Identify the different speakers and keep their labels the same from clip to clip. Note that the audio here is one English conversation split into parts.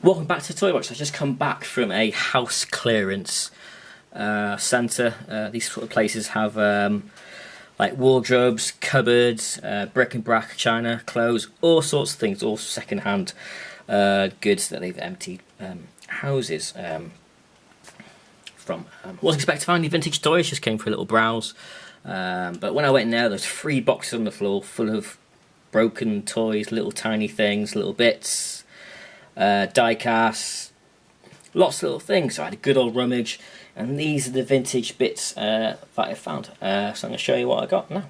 Speaker 1: Welcome back to Toy Box. I've just come back from a house clearance centre. These sort of places have like wardrobes, cupboards, bric-a-brac, china, clothes, all sorts of things, all second-hand goods that they've emptied houses from. Wasn't expecting to find any vintage toys, just came for a little browse. But when I went in there's 3 boxes on the floor full of broken toys, little tiny things, little bits. Die casts, lots of little things. So I had a good old rummage, and these are the vintage bits that I found. So I'm going to show you what I got now.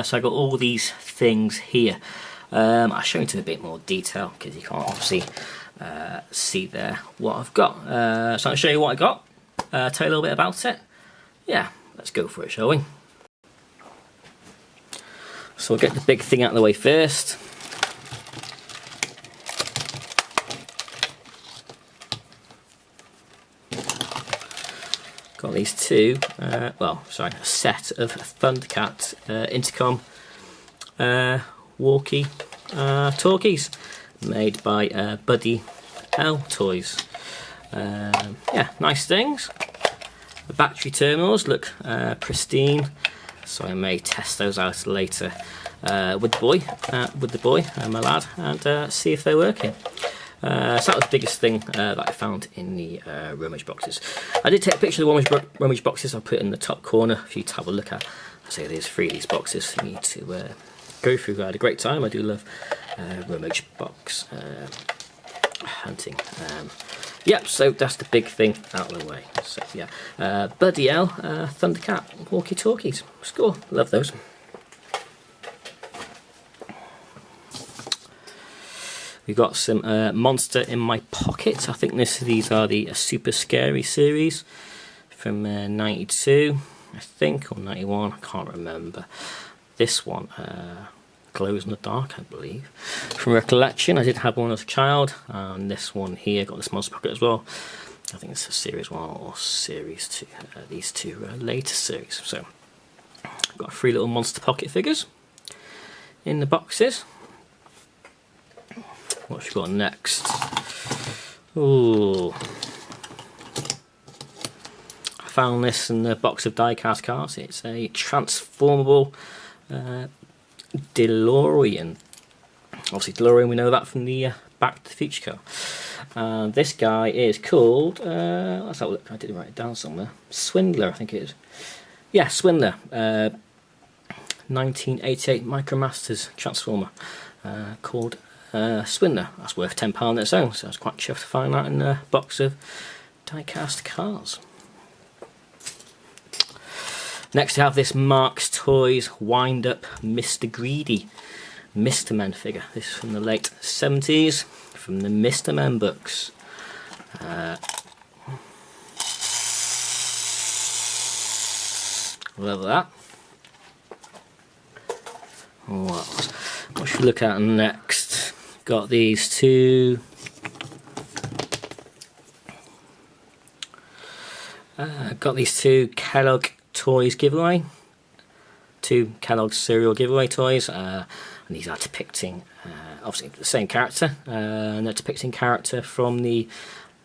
Speaker 1: So I got all these things here. I'll show you in a bit more detail because you can't obviously see there what I've got. So I'll show you what I got, tell you a little bit about it. Yeah, let's go for it, shall we? So we'll get the big thing out of the way first. Got these two, a set of Thundercat intercom walkie talkies made by Buddy L Toys. Yeah, nice things. The battery terminals look pristine, so I may test those out later with the boy, my lad, and see if they're working. So that was the biggest thing that I found in the Rummage boxes. I did take a picture of the Rummage boxes. I'll put it in the top corner for you to have a look at. I say there's 3 of these boxes for me to go through. I had a great time. I do love Rummage box hunting. Yep, so that's the big thing out of the way. So yeah, Buddy L Thundercat walkie-talkies. Score, love those. We've got some Monster in My Pocket. I think these are the Super Scary series from 92, I think, or 91. I can't remember. This one glows in the dark, I believe. From recollection, I did have one as a child, and this one here got this Monster Pocket as well. I think it's a series 1 or series 2. These two later series. So, I've got 3 little Monster Pocket figures in the boxes. What have we got next? Ooh. I found this in the box of die-cast cars. It's a transformable DeLorean. Obviously DeLorean, we know that from the Back to the Future car. This guy is called, let's have a look, I did write it down somewhere. Swindler, I think it is. Yeah, Swindler. 1988 Micromasters Transformer called Swindler. That's worth £10 on its own, so I was quite chuffed to find that in a box of die-cast cars. Next, we have this Mark's Toys wind-up Mr. Greedy Mr. Men figure. This is from the late 70s, from the Mr. Men books. Love that. What should we look at next? Got these two. Got these 2 Kellogg Toys giveaway. 2 Kellogg cereal giveaway toys. And these are depicting, obviously, the same character. And they're depicting character from the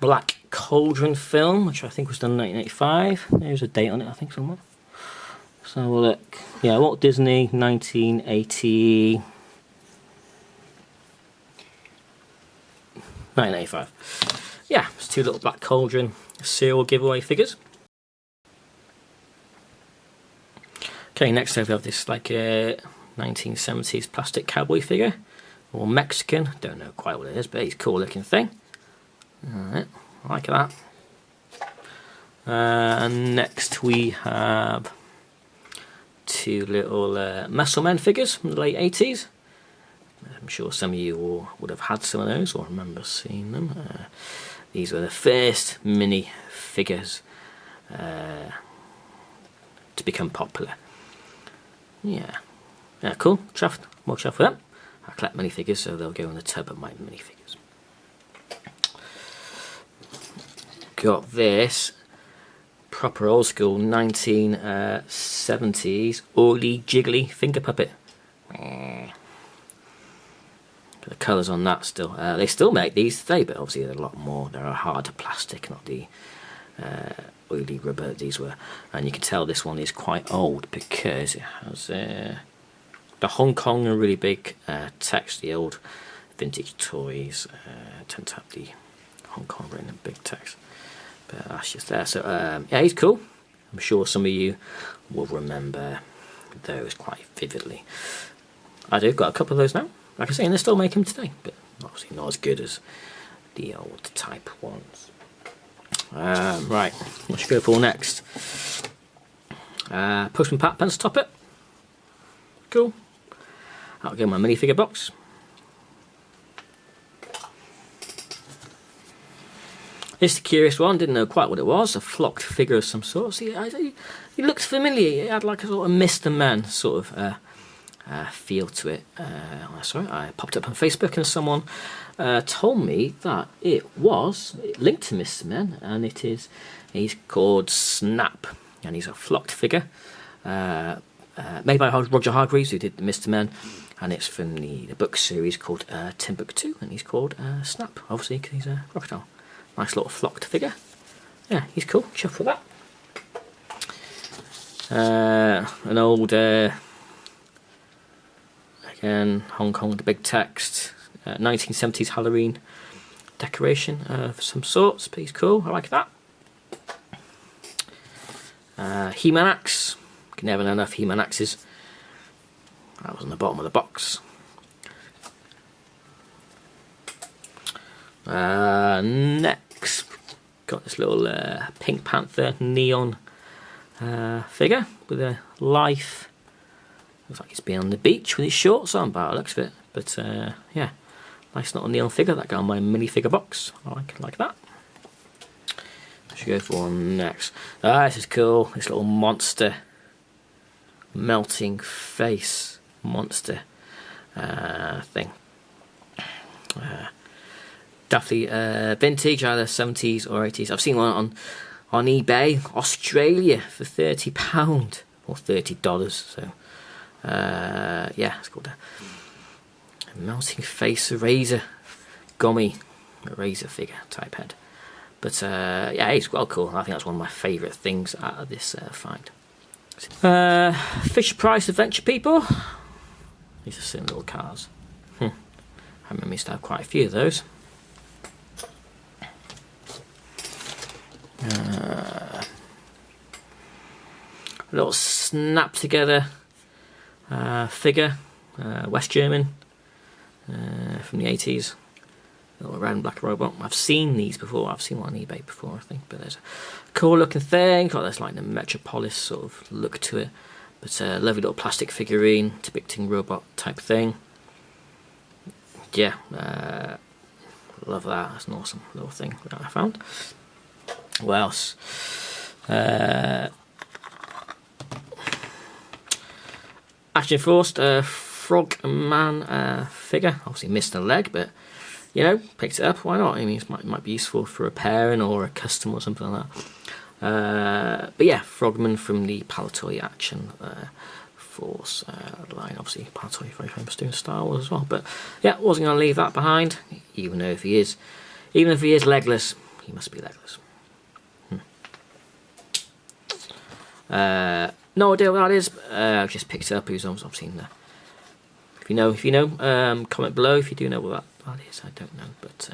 Speaker 1: Black Cauldron film, which I think was done in 1985. There's a date on it, I think, somewhere. So we'll look. Yeah, Walt Disney, 1980. 1985. Yeah, it's 2 little Black Cauldron cereal giveaway figures. Okay, next we have this like 1970s plastic cowboy figure, or Mexican. Don't know quite what it is, but it's a cool looking thing. Alright, I like that. And next we have 2 little Muscle Men figures from the late 80s. I'm sure some of you all would have had some of those or remember seeing them. These were the first mini figures to become popular. Yeah, cool. Chuffed. More chuffed with them. I collect minifigures, so they'll go in the tub of my minifigures. got this proper old school 1970s oily jiggly finger puppet. The colours on that still. They still make these today, but obviously they're a lot more. They're a harder plastic, not the oily rubber these were. And you can tell this one is quite old because it has the Hong Kong are really big text. The old vintage toys tend to have the Hong Kong written in big text. But that's just there. So yeah, he's cool. I'm sure some of you will remember those quite vividly. I do. Got a couple of those now. Like I say, and they still make them today, but obviously not as good as the old type ones. Right, what should we go for next? Postman Pat pencil topper. Cool. I'll go in my minifigure box. This is the curious one, didn't know quite what it was, a flocked figure of some sort. See, it looked familiar, it had like a sort of Mr. Man sort of feel to it. Sorry, I popped up on Facebook and someone told me that it linked to Mr. Man, and he's called Snap, and he's a flocked figure made by Roger Hargreaves, who did the Mr. Man, and it's from the book series called Timbuktu, and he's called Snap, obviously because he's a crocodile. Nice little flocked figure. Yeah, he's cool. Chuff with that. An old, again, Hong Kong, the big text, 1970s Halloween decoration of some sorts. But he's cool. I like that. He-Man axe. Can never have enough He-Man axes. That was on the bottom of the box. Next, got this little Pink Panther neon figure with a life. Looks like he's been on the beach with his shorts on, by the looks of it. But yeah, nice little neon figure that got on my minifigure box. I like that. I should go for one next. This is cool. This little monster, melting face monster thing. Definitely vintage, either 70s or 80s. I've seen one on eBay, Australia, for £30 or $30. So yeah, it's called a melting face eraser, gummy eraser figure type head. But yeah, it's well cool. I think that's one of my favourite things out of this find. Fisher Price Adventure People. These are silly little cars. I remember used to have quite a few of those. A little snap together figure, West German, from the 80s. A little round black robot. I've seen these before. I've seen one on eBay before, I think. But there's a cool looking thing. Got this like the Metropolis sort of look to it. But a lovely little plastic figurine depicting robot type thing. Yeah, love that. That's an awesome little thing that I found. What else? Action Forced Frogman figure. Obviously missed a leg, but you know, picked it up. Why not? I mean, it might be useful for repairing or a custom or something like that. But yeah, Frogman from the Palatoy Action Force line. Obviously, Palatoy very famous doing Star Wars as well. But yeah, wasn't going to leave that behind. Even if he is legless, he must be legless. No idea what that is. I've just picked it up. I've seen that. If you know, comment below if you do know what that is. I don't know, but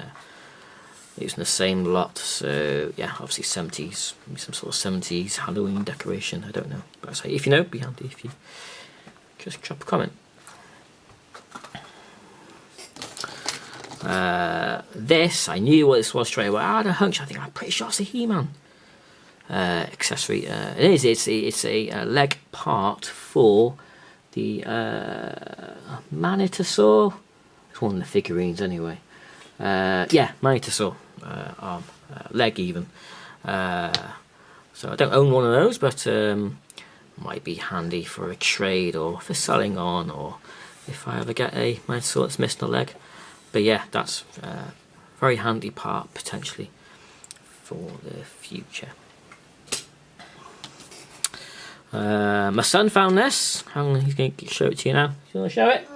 Speaker 1: it's in the same lot. So yeah, obviously 70s, maybe some sort of 70s Halloween decoration. I don't know, but I say if you know, be handy if you just drop a comment. This I knew what this was straight away. I had a hunch. I'm pretty sure it's a He-Man accessory. It's a leg part for the Manitasaur. It's one of the figurines anyway. Yeah, Manitasaur arm, leg even. So I don't own one of those, but might be handy for a trade or for selling on, or if I ever get a Manitasaur that's missing a leg. But yeah, that's a very handy part potentially for the future. My son found this. He's going to show it to you now. Do you want to show it?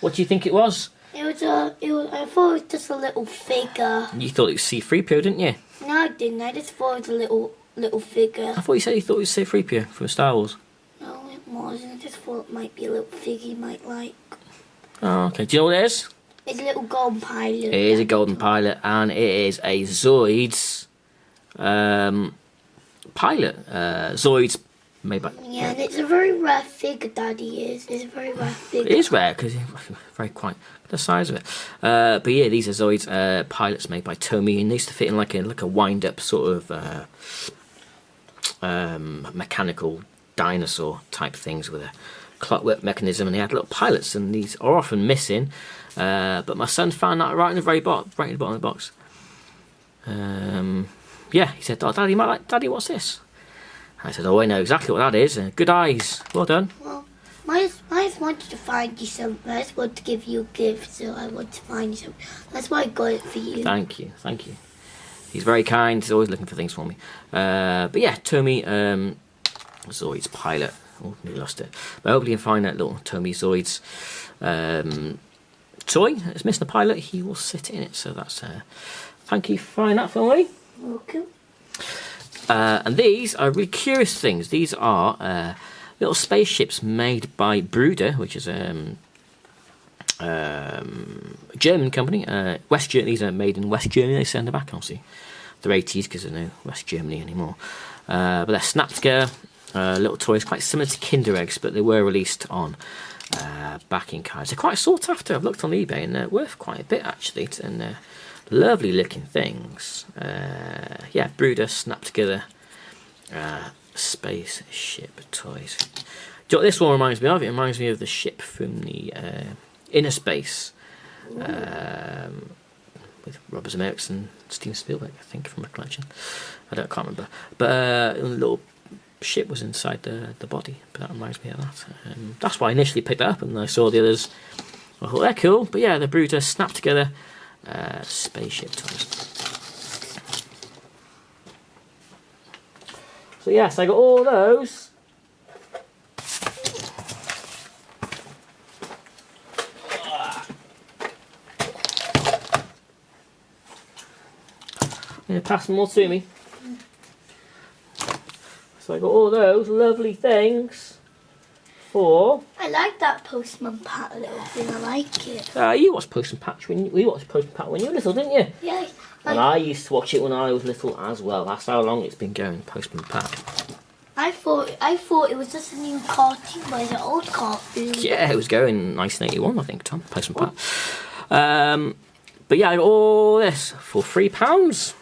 Speaker 1: What do you think it was?
Speaker 2: I thought it was just a little figure.
Speaker 1: You thought it was C-3PO, didn't you?
Speaker 2: No, I didn't. I just thought it was a little figure.
Speaker 1: I thought you said you thought it was C-3PO from Star Wars.
Speaker 2: No, it wasn't. I just thought it might be a little figure you might like.
Speaker 1: Oh, okay. Do you know what it is?
Speaker 2: It's a little golden pilot.
Speaker 1: It is a golden pilot, and it is a Zoids pilot. Zoids made by...
Speaker 2: Yeah, and it's a very rare figure, Daddy is. It's a very rare figure.
Speaker 1: It is rare, because it's very quite the size of it. But yeah, these are Zoids pilots made by Tomy, and they used to fit in like a wind-up sort of mechanical dinosaur type things with a clockwork mechanism, and they had little pilots, and these are often missing. But my son found that right in the very bottom, right in the bottom of the box. Yeah, he said, "Oh, Daddy, Daddy, what's this?" I said, "Oh, I know exactly what that is. Good eyes. Well done."
Speaker 2: Well, I just wanted to find you something. I just wanted to give you a gift, so I wanted to find you something. That's why I got it for you.
Speaker 1: Thank you, thank you. He's very kind. He's always looking for things for me. But yeah, Tomy Zoids pilot. Oh, we lost it. But hopefully you can find that little Tomy Zoids toy. It's missing a pilot. He will sit in it. So that's thank you for finding that for me.
Speaker 2: Okay.
Speaker 1: And these are really curious things. These are little spaceships made by Bruder, which is a German company. West Germany. These are made in West Germany. They send them back, obviously. They're 80s because there's no West Germany anymore. But they're snapped together. Little toys, quite similar to Kinder Eggs, but they were released on backing cards. They're quite sought after. I've looked on eBay, and they're worth quite a bit actually. And they're lovely looking things. Yeah, Bruder snapped together spaceship toys. Do you know what this one reminds me of? It reminds me of the ship from the Inner Space with Robert Zemeckis and Steven Spielberg, I think, from recollection. Can't remember. But a little ship was inside the body, but that reminds me of that. That's why I initially picked it up, and I saw the others. I thought they're cool, but yeah, the Bruder snapped together spaceship toys. So yes, I got all those. I'm going to pass them all to me. So I got all those lovely things for...
Speaker 2: I like that Postman Pat little thing. I like it.
Speaker 1: You watched Postman Pat when you watched Postman Pat when you were little, didn't you?
Speaker 2: Yeah.
Speaker 1: And I used to watch it when I was little as well. That's how long it's been going, Postman Pat.
Speaker 2: I thought it was just a new cartoon, but it's an old cartoon.
Speaker 1: Yeah, it was going in 1981, I think, Tom, Postman Pat. But yeah, I got all this for £3.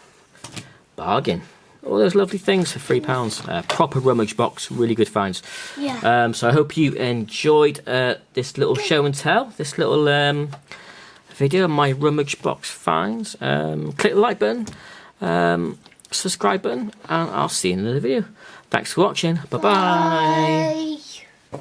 Speaker 1: Bargain. All those lovely things for £3. Proper Rummage box, really good finds.
Speaker 2: Yeah.
Speaker 1: So I hope you enjoyed this little show and tell, this little video of my Rummage box finds. Click the like button, subscribe button, and I'll see you in another video. Thanks for watching. Bye-bye.
Speaker 2: Bye.